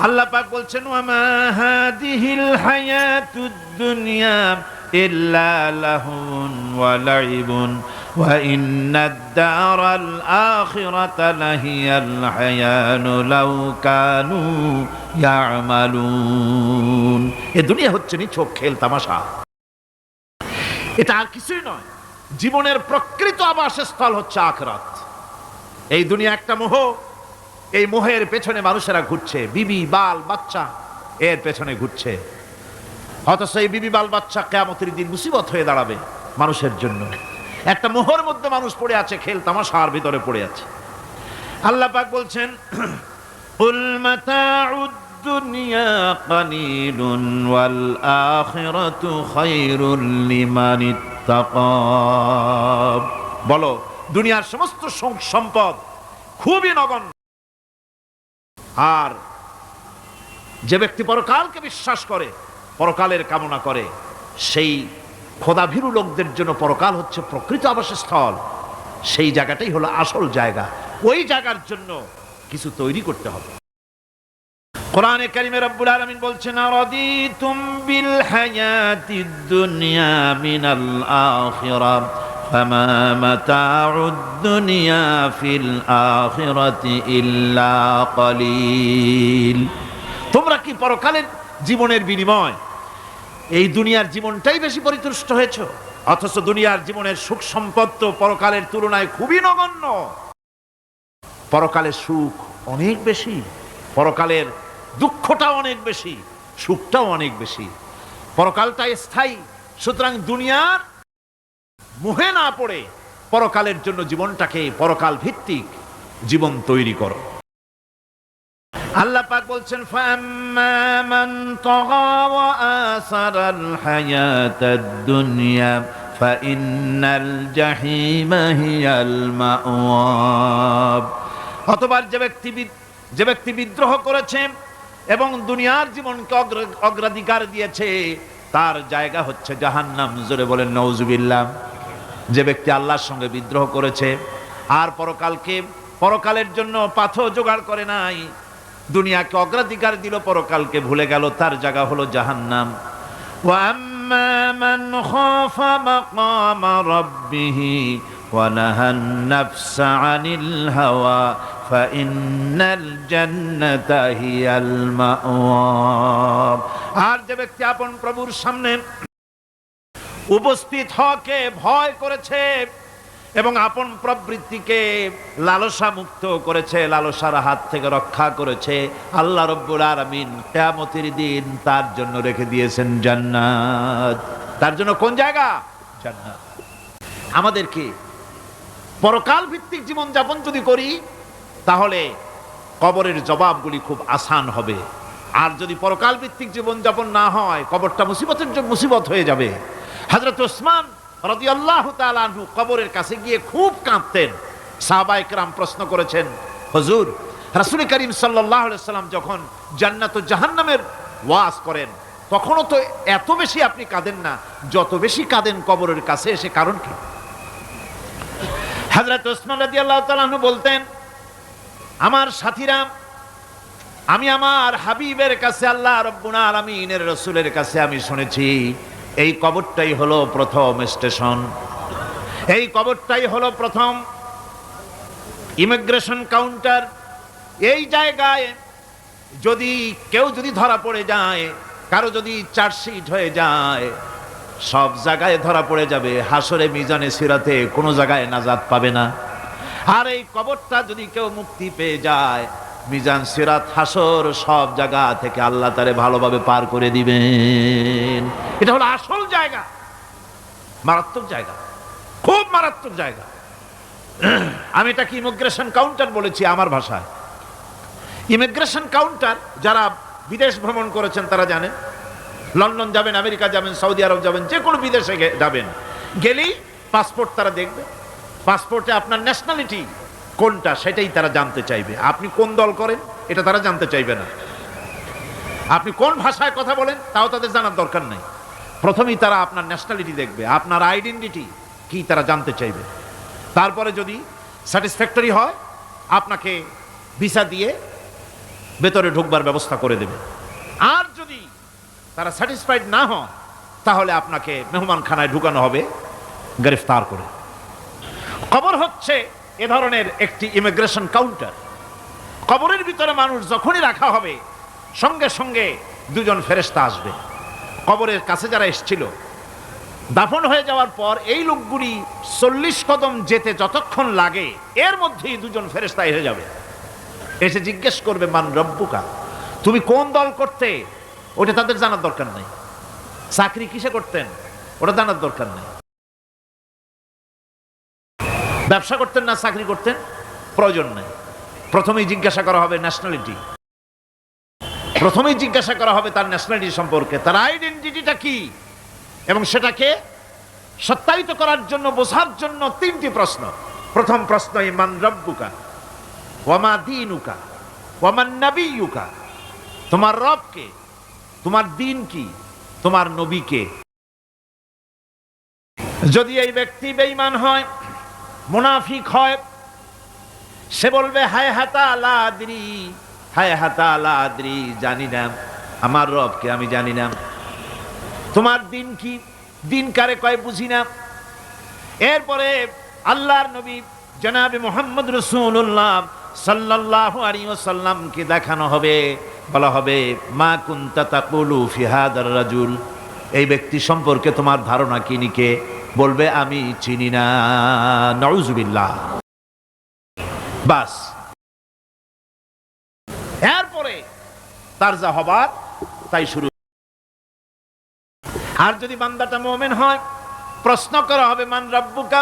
আল্লাহ পাক বলছেন ওয়ামা হাদিহিল হায়াতুদ দুনিয়া ইল্লা লাহুন ওয়া লাইবুন ওয়া ইন্নাদ দারাল আখিরাতা লাহিয়াল হায়ানু লাউ কানু ইয়ামালুন। এই দুনিয়া হচ্ছে নিছক খেল তামাশা, এটা আর কিছুই নয়। জীবনের প্রকৃত আবাসস্থল হচ্ছে আখিরাত। এই দুনিয়া একটা মোহ, এই মোহের পেছনে মানুষেরা ঘুরছে, বিবি বাল বাচ্চা এর পেছনে ঘুরছে। অথচ এই বিবি বাল বাচ্চা কিয়ামতের দিন মুসিবত হয়ে দাঁড়াবে মানুষের জন্য। একটা মোহর মধ্যে মানুষ পড়ে আছে, খেল তামাশার ভিতরে পড়ে আছে। আল্লাহ পাক বলছেন কুল মাতাউদ দুনিয়া কালিলুন ওয়াল আখিরাতু খায়রুল লিমান ইত্তাকা। বলো দুনিয়ার সমস্ত সম্পদ খুবই নগণ্য, আর যে ব্যক্তি পরকালকে বিশ্বাস করে, পরকালের কামনা করে, সেই খোদাভীরু লোকদের জন্য পরকাল হচ্ছে প্রকৃত আবাসস্থল। সেই জায়গাটাই হলো আসল জায়গা। ওই জায়গার জন্য কিছু তৈরি করতে হবে। কোরআনে কারিমে রব্বুল আলামিন বলছেন আরাদিতুম বিল হায়াতিদ দুনিয়া মিনাল আখিরাহ ফামা মাতাউদ দুনিয়া ফিল আখিরাতি ইল্লা কালিল। তোমরা কি পরকালের জীবনের বিনিময় এই দুনিয়ার জীবনটাই বেশি পরিতুষ্ট হয়েছ? অথচ দুনিয়ার জীবনের সুখ সম্পদ তো পরকালের তুলনায় খুবই নগণ্য। পরকালের সুখ অনেক বেশি, পরকালের দুঃখটাও অনেক বেশি, সুখটাও অনেক বেশি। পরকালটা স্থায়ী, সুতরাং দুনিয়ার মোহে না পড়ে পরকালের জন্য জীবনটাকে পরকাল ভিত্তিক জীবন তৈরি করো। আল্লাহ পাক বলছেন ফাম্মা মান তাগা ওয়া আসারাল হায়াতাদ দুনিয়া ফাইন্নাল জাহিমা হিয়াল মাওয়া। অতঃপর যে ব্যক্তি বিদ্রোহ করেছে এবং দুনিয়ার জীবনকে অগ্রাধিকার দিয়েছে, তার জায়গা হচ্ছে জাহান্নাম। জোরে বলেন নাউজুবিল্লাহ। যে ব্যক্তি আল্লাহর সঙ্গে বিদ্রোহ করেছে আর পরকালের জন্য পাথর জোগাড় করে নাই, দুনিয়াকে অগ্রাধিকার দিল, পরকালকে ভুলে গেল, তার জায়গা হলো জাহান্নাম। ওয়া আম্মা মান খাফা মাকামা রাব্বিহি ওয়া নাহান নাফসা আনিল হাওয়া ফাইন্নাল জান্নাতা হিয়াল মাওয়া। আর যে ব্যক্তি আপন প্রভুর সামনে উপস্থিত হওয়াকে ভয় করেছে এবং আপন প্রবৃত্তিকে লালসা মুক্ত করেছে, লালসার হাত থেকে রক্ষা করেছে, আল্লাহ রাব্বুল আলামিন কিয়ামতের দিন তার জন্য রেখে দিয়েছেন জান্নাত। তার জন্য কোন জায়গা? জান্নাত। আমাদেরকে পরকাল ভিত্তিক জীবন যাপন যদি করি তাহলে কবরের জবাবগুলি খুব আসান হবে। আর যদি পরকাল ভিত্তিক জীবন যাপন না হয়, কবরটা মুসিবত হয়ে যাবে। হযরত ওসমান রাদিয়াল্লাহু তাআলা আনহু কবরের কাছে গিয়ে খুব কাঁদতেন। সাহাবায়ে কেরাম প্রশ্ন করেছেন, হুজুর রাসূল করিম সাল্লাল্লাহু আলাইহি সাল্লাম যখন জান্নাত ও জাহান্নামের ওয়াজ করেন তখনও তো এত বেশি আপনি কাঁদেন না, যত বেশি কাঁদেন কবরের কাছে এসে, কারণ কি? হযরত ওসমান রাদিয়াল্লাহু তাআলা আনহু বলতেন, আমার সাথীরা, আমি আমার হাবিবের কাছে, আল্লাহ রাব্বুল আলামিনের রাসূলের কাছে আমি শুনেছি এই কবরটাই হলো প্রথম স্টেশন, এই কবরটাই হলো প্রথম ইমিগ্রেশন কাউন্টার। এই জায়গায় কেউ যদি ধরা পড়ে যায়, কারো যদি চার্জশিট হয়ে যায়, সব জায়গায় ধরা পড়ে যাবে। হাসরে মিজানে সিরাতে কোনো জায়গায় নাজাত পাবে না। আর এই কবরটা যদি কেউ মুক্তি পেয়ে যায়, মিজান সিরাত হাসর সব জায়গা থেকে আল্লাহ তারে ভালোভাবে পার করে দিবেন। এটা হলো আসল জায়গা, মারাত্মক জায়গা, খুব মারাত্মক জায়গা। আমি এটাকে ইমিগ্রেশন কাউন্টার বলেছি আমার ভাষায়। ইমিগ্রেশন কাউন্টার যারা বিদেশ ভ্রমণ করেছেন তারা জানেন। লন্ডন যাবেন, আমেরিকা যাবেন, সৌদি আরব যাবেন, যে কোনো বিদেশে যাবেন, গেলেই পাসপোর্ট তারা দেখবে। পাসপোর্টে আপনার ন্যাশনালিটি কোনটা সেটাই তারা জানতে চাইবে। আপনি কোন দল করেন এটা তারা জানতে চাইবে না। আপনি কোন ভাষায় কথা বলেন তাও তাদের জানার দরকার নাই। প্রথমেই তারা আপনার ন্যাশনালিটি দেখবে, আপনার আইডেন্টিটি কি তারা জানতে চাইবে। তারপরে যদি স্যাটিসফ্যাক্টরি হয় আপনাকে ভিসা দিয়ে ভেতরে ঢুকবার ব্যবস্থা করে দেবে। আর যদি তারা স্যাটিসফাইড না হন তাহলে আপনাকে মেহমানখানায় ঢুকানো হবে গ্রেফতার করে। কবর হচ্ছে এ ধরনের একটি ইমিগ্রেশন কাউন্টার। কবরের ভিতরে মানুষ যখনই রাখা হবে সঙ্গে সঙ্গে দুজন ফেরেশতা আসবে। কবরের কাছে যারা এসেছিল দাফন হয়ে যাওয়ার পর এই লোকগুলি 40 কদম যেতে যতক্ষণ লাগে এর মধ্যেই দুজন ফেরেশতা এসে যাবে। এসে জিজ্ঞেস করবে, মান রব্বুকা, তুমি কোন দল করতে? ওটা তাদের জানার দরকার নেই। চাকরি কিসে করতেন ওটা জানার দরকার নেই। ব্যবসা করতেন না চাকরি করতেন প্রয়োজন নেই। প্রথমেই জিজ্ঞাসা করা হবে ন্যাশনালিটি, প্রথমেই জিজ্ঞাসা করা হবে তার ন্যাশনালিটি সম্পর্কে, তার আইডেন্টিটিটা কি, এবং সেটাকে সত্যায়িত করার জন্য বোঝার জন্য 3টি প্রশ্ন। প্রথম প্রশ্ন, মান রব্বুকা ওয়া মা দীনুকা ওয়া মান নাবিয়ুকা, তোমার রব কে, তোমার দ্বীন কি, তোমার নবী কে। যদি এই ব্যক্তি বেঈমান হয়, মুনাফিক হয়, সে বলবে হায় হাতা লা আদরি, হায় হাতা লা আদরি, জানি না আমার রবকে, আমি জানি না। তোমার দিন কি, দিন কারে কয় বুঝি না। এরপরে আল্লাহর নবী জনাবে মুহাম্মদ রাসূলুল্লাহ সাল্লাল্লাহু আলাইহি ওয়াসাল্লামকে দেখানো হবে, বলা হবে মা কুনতা তাকুলু ফি হাদার রাজুল, এই ব্যক্তি সম্পর্কে তোমার ধারণা কি নিকে, বলবে আমি চিনি না। নাউযুবিল্লাহ। বাস, এরপরে তার যা হবার তাই শুরু। আর যদি বান্দাটা মুমিন হয়, প্রশ্ন করা হবে মান রব্বুকা,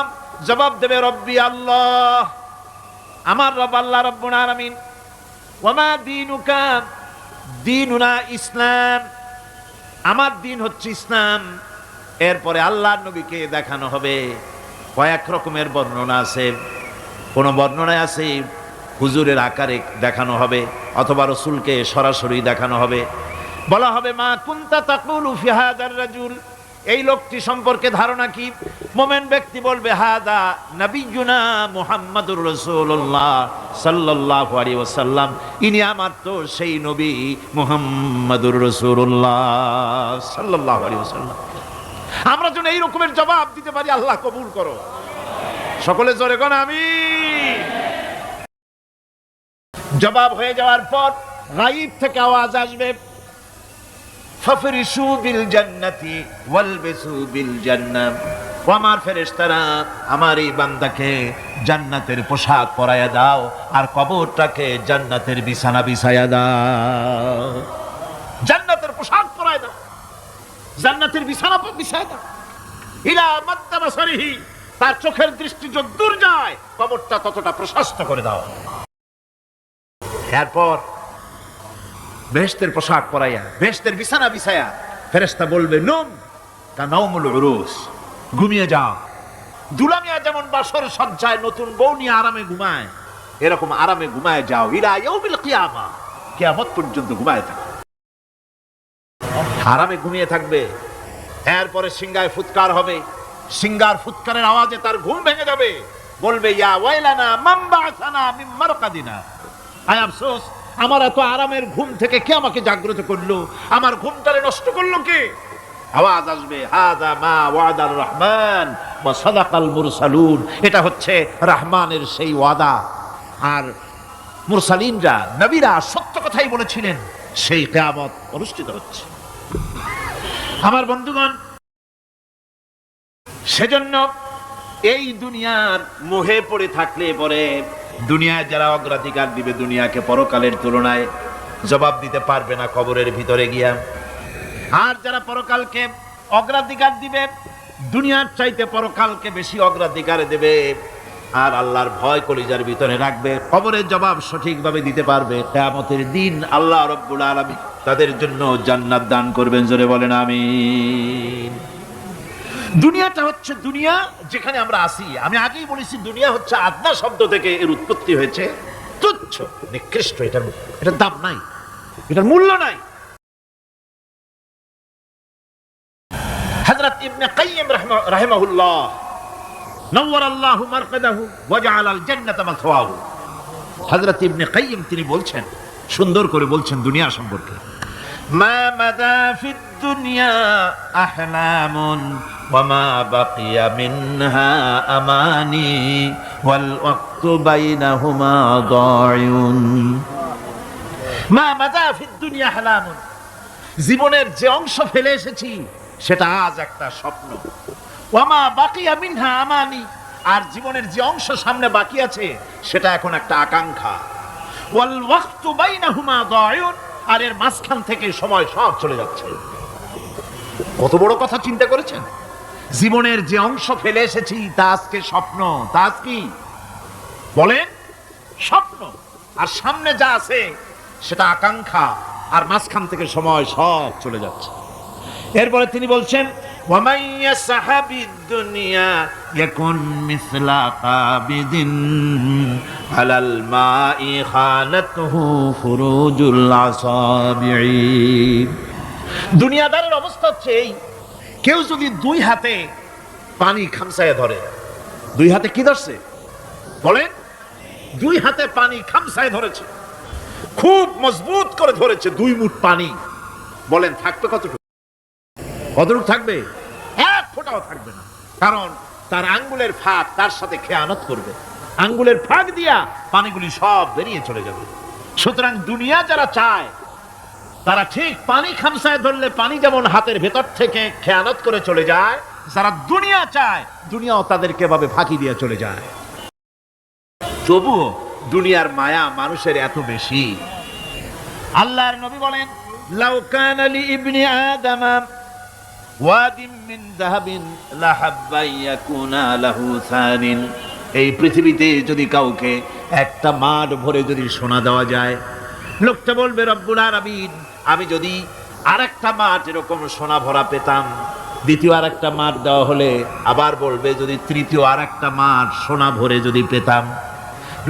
জবাব দেবে রব্বি আল্লাহ, আমার রব আল্লাহ রব্বুল আলামিন। ওয়া মা দীনুকা, দীনুনা ইসলাম, আমার দিন হচ্ছে ইসলাম। এরপরে আল্লাহর নবীকে দেখানো হবে। কয়েক রকমের বর্ণনা আছে, কোন বর্ণনায় আছে হুজুরের আকারে দেখানো হবে, অথবা রাসূলকে সরাসরি দেখানো হবে। বলা হবে মা কুনতা তাকুলু ফি হাদার রাজুল, এই লোকটি সম্পর্কে ধারণা কি। মুমিন ব্যক্তি বলবে হাদা নবিয়ুনা মুহাম্মাদুর রাসূলুল্লাহ সাল্লাল্লাহু আলাইহি ওয়াসাল্লাম, ইনি আমার তো সেই নবী মুহাম্মাদুর রাসূলুল্লাহ সাল্লাল্লাহু আলাইহি ওয়াসাল্লাম। আমরা যেন এই রকমের জবাব দিতে পারি, আল্লাহ কবুল করো। সকলে জোরে কোন আমিন। জবাব হয়ে যাওয়ার পর গায়ব থেকে আওয়াজ আসবে, ফাফরিশু বিল জান্নাতি ওয়ালবিসু বিল জান্নাহ, ও আমার ফেরেশতারা আমার এই বান্দাকে জান্নাতের পোশাক পরায়া দাও আর কবরটাকে জান্নাতের বিছানা বিছায়া দাও। জান্নাতের পোশাক পরায়া দাও, জান্নাতের বিছানা বিছায়া দাও। ইলা মাদ্দা বাসারিহি, তার চোখের দৃষ্টি যতদূর যায় কবরটা ততটা প্রশস্ত করে দাও। এরপর বেহেশতের পোশাক পরাইয়া বেহেশতের বিছানা বিছায়া ফেরেশতা বলবে নুম কানাউমুল উরুস, ঘুমিয়ে যাও। দুলামিয়া যেমন বাসর সজ্জায় নতুন বউ নিয়ে আরামে ঘুমায়, এরকম আরামে ঘুমায় যাও। ইলা ইয়াউমিল কিয়ামা, কিয়ামত পর্যন্ত ঘুমায় থাকো, আরামে ঘুমিয়ে থাকবে। এরপরে সিংহায় ফুৎকার হবে, সিংহার ফুৎকারের আওয়াজে তার ঘুম ভেঙে যাবে। বলবে ইয়া ওয়াইলানা মান বা'সানা মিন মারকাদিনা, আয় আফসোস, আমার এত আরামের ঘুম থেকে কে আমাকে জাগ্রত করলো, আমার ঘুমটারে নষ্ট করলো কে। আওয়াজ আসবে হাযা মা ওয়াদার রহমান ওয়া সাদাকাল মুরসালুন, এটা হচ্ছে রহমানের সেই ওয়াদা, আর মুরসালিনরা নবীরা সত্য কথাই বলেছিলেন, সেই কিয়ামত অনুষ্ঠিত হচ্ছে। আমার বন্ধুগণ, সেজন্য এই দুনিয়ার মোহে পড়ে থাকলে পরে দুনিয়ায় যারা অগ্রাধিকার দিবে দুনিয়াকে পরকালের তুলনায়, জবাব দিতে পারবে না কবরের ভিতরে গিয়া। আর যারা পরকালকে অগ্রাধিকার দিবে, দুনিয়ার চাইতে পরকালকে বেশি অগ্রাধিকার দেবে, আর আল্লাহর ভয় কলিজার ভিতরে রাখবে, কবরের জবাব সঠিকভাবে দিতে পারবে, কিয়ামতের দিন আল্লাহ রাব্বুল আলামিন তাদের জন্য জান্নাত দান করবেন। জোরে বলেন আমিন। দুনিয়াটা হচ্ছে দুনিয়া যেখানে আমরা আছি। আমি আগেই বলেছি দুনিয়া হচ্ছে আদনা শব্দ থেকে এর উৎপত্তি হয়েছে, তুচ্ছ নিকৃষ্ট, এটার দাম নাই, এটার মূল্য নাই। হযরত ইবনে কাইয়িম রাহিমাহুল্লাহ নওয়ারাল্লাহু মারকাদাহু ওয়া জাআলাল জান্নাতা মাসওয়াহু, হযরত ইবনে কাইয়িম তিনি বলছেন, সুন্দর করে বলছেন দুনিয়া সম্পর্কে, মা মাদা ফিদ দুনিয়া আহলামুন ওয়া মা বাকিয়া মিনহা আমানি ওয়াল ওয়াক্তু বাইনাহুমা দায়ুন। মা মাদা ফিদ দুনিয়া আহলামুন, জীবনের যে অংশ ফেলে এসেছি সেটা আজ একটা স্বপ্ন। ওয়া মা বাকিয়া মিনহা আমানি, আর জীবনের যে অংশ সামনে বাকি আছে সেটা এখন একটা আকাঙ্ক্ষা। ওয়াল ওয়াক্তু বাইনাহুমা দায়ুন, আর এর মাঝখান থেকে সময় সব চলে যাচ্ছে। কত বড় কথা চিন্তা করেছেন? জীবনের যে অংশ ফেলে এসেছি তা আজকে স্বপ্ন, তা আজ কি বলেন? স্বপ্ন। আর সামনে যা আছে সেটা আকাঙ্ক্ষা, আর মাঝখান থেকে সময় সব চলে যাচ্ছে। এরপরে তিনি বলছেন, وَمَنْ يَسْعَ بِالدُّنْيَا يَكُنْ مِثْلَ قَابِضٍ عَلَى الْمَاءِ خَانَتْهُ فُرُوجُ الْأَصَابِعِ। দুনিয়াদারের অবস্থা হচ্ছে এই, কেউ যদি দুই হাতে পানি খামসায় ধরে, দুই হাতে কি ধরছে বলেন? দুই হাতে পানি খামসায় ধরেছে, খুব মজবুত করে ধরেছে, 2 মুঠ পানি। বলেন থাকবে কতটুকু? কতটুকু থাকবে? 1 ফোঁটাও থাকবে না, কারণ তার আঙ্গুলের ফাঁক তার সাথে খেয়ানত করবে, আঙ্গুলের ফাঁক দিয়া পানিগুলি সব বেরিয়ে চলে যাবে। সুতরাং দুনিয়া যারা চায় তারা ঠিক পানি খামসায় ধরলে পানি যেমন হাতের ভেতর থেকে খেয়ানত করে চলে যায়, যারা দুনিয়া চায় দুনিয়াও তাদেরকে ভাবে ফাঁকি দিয়ে চলে যায়। তবুও দুনিয়ার মায়া মানুষের এত বেশি। আল্লাহর নবী বলেন, লাউ কানা লি ইবনি আদামা ওয়াদিম মিন যাহাবিন লাহাব্বা ইয়াকুনা লাহু সানিন। এই পৃথিবীতে যদি কাউকে একটা মাঠ ভরে যদি সোনা দেওয়া যায়, লোকটা বলবে রব্বুল আলামিন, আমি যদি আরেকটা মাঠ এরকম সোনা ভরা পেতাম। দ্বিতীয় আরেকটা মাঠ দেওয়া হলে আবার বলবে যদি তৃতীয় আরেকটা মাঠ সোনা ভরে যদি পেতাম।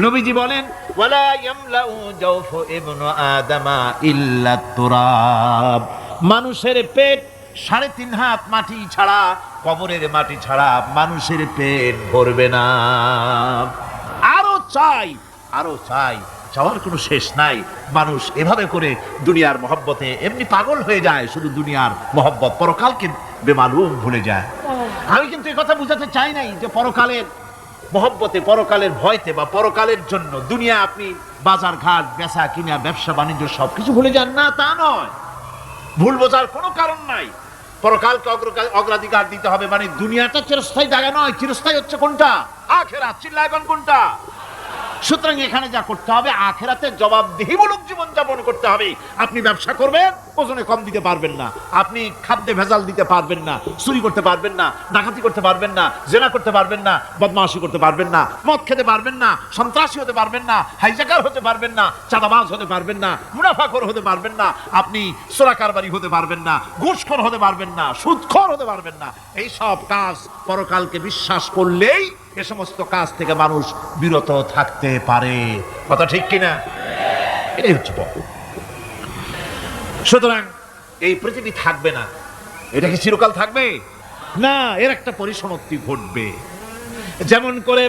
নবীজি বলেন, ওয়ালা ইয়ামলাউ জাওফু ইবনু আদামা ইল্লা তুরাব। মানুষের পেট 3.5 হাত মাটি ছাড়া, কবরের মাটি ছাড়া মানুষের পেট ভরবে না। আরো চাই, আরো চাই, চাওয়ার কোনো শেষ নাই। মানুষ এভাবে করে দুনিয়ার মহব্বতে এমনি পাগল হয়ে যায়, শুধু দুনিয়ার মহব্বত, পরকালকে বেমালুম ভুলে যায়। আমি কিন্তু এই কথা বুঝাতে চাই নাই যে পরকালের মহব্বতে, পরকালের ভয়তে বা পরকালের জন্য দুনিয়া আপনি বাজার ঘাট, বেচা কিনা, ব্যবসা বাণিজ্য সবকিছু ভুলে যান না, তা নয়। ভুল বোঝার কোনো কারণ নাই। পরকালকে অগ্রাধিকার দিতে হবে, মানে দুনিয়াটা চিরস্থায়ী জায়গা নয়। চিরস্থায়ী হচ্ছে কোনটা? আখিরাত। চিল্লায় এখন কোনটা? সুতরাং এখানে যা করতে হবে, আখিরাতে জবাবদিহিমূলক জীবন যাপন করতে হবে। আপনি ব্যবসা করবেন, ওজনে কম দিতে পারবেন না। আপনি খাদ্যে ভেজাল দিতে পারবেন না, চুরি করতে পারবেন না, ডাকাতি করতে পারবেন না, জেনা করতে পারবেন না, বদমাশি করতে পারবেন না, মদ খেতে পারবেন না, সন্ত্রাসী হতে পারবেন না, হাইজাকার হতে পারবেন না, চাঁদাবাজ হতে পারবেন না, মুনাফাখোর হতে পারবেন না, আপনি চোরা কারবারি হতে পারবেন না, ঘুষখোর হতে পারবেন না, সুদখোর হতে পারবেন না। এই সব কাজ পরকালকে বিশ্বাস করলেই এ সমস্ত কাজ থেকে মানুষ বিরত থাকতে পারে। কথা ঠিক কিনা? এটাই হচ্ছে পথ। সুতরাং এই পৃথিবী থাকবে না, এটা কি চিরকাল থাকবে না? এর একটা পরিসমাপ্তি ঘটবে। যেমন করে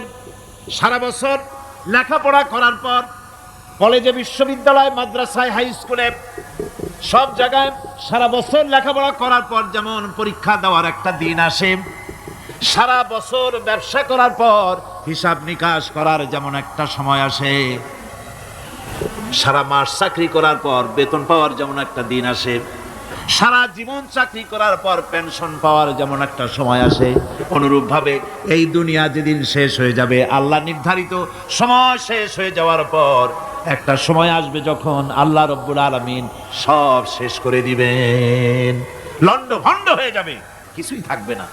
সারা বছর লেখাপড়া করার পর কলেজে, বিশ্ববিদ্যালয়, মাদ্রাসায়, হাই স্কুলে, সব জায়গায় সারা বছর লেখাপড়া করার পর যেমন পরীক্ষা দেওয়ার একটা দিন আসে, সারা বছর ব্যবসা করার পর হিসাব নিকাশ করার যেমন একটা সময় আসে, সারা মাস চাকরি করার পর বেতন পাওয়ার যেমন একটা দিন আসে, সারা জীবন চাকরি করার পর পেনশন পাওয়ার যেমন একটা সময় আসে, অনুরূপ ভাবে এই দুনিয়া যেদিন শেষ হয়ে যাবে, আল্লাহ নির্ধারিত সময় শেষ হয়ে যাওয়ার পর একটা সময় আসবে যখন আল্লাহ রব্বুল আলামিন সব শেষ করে দিবেন, লন্ডভন্ড হয়ে যাবে, কিছুই থাকবে না।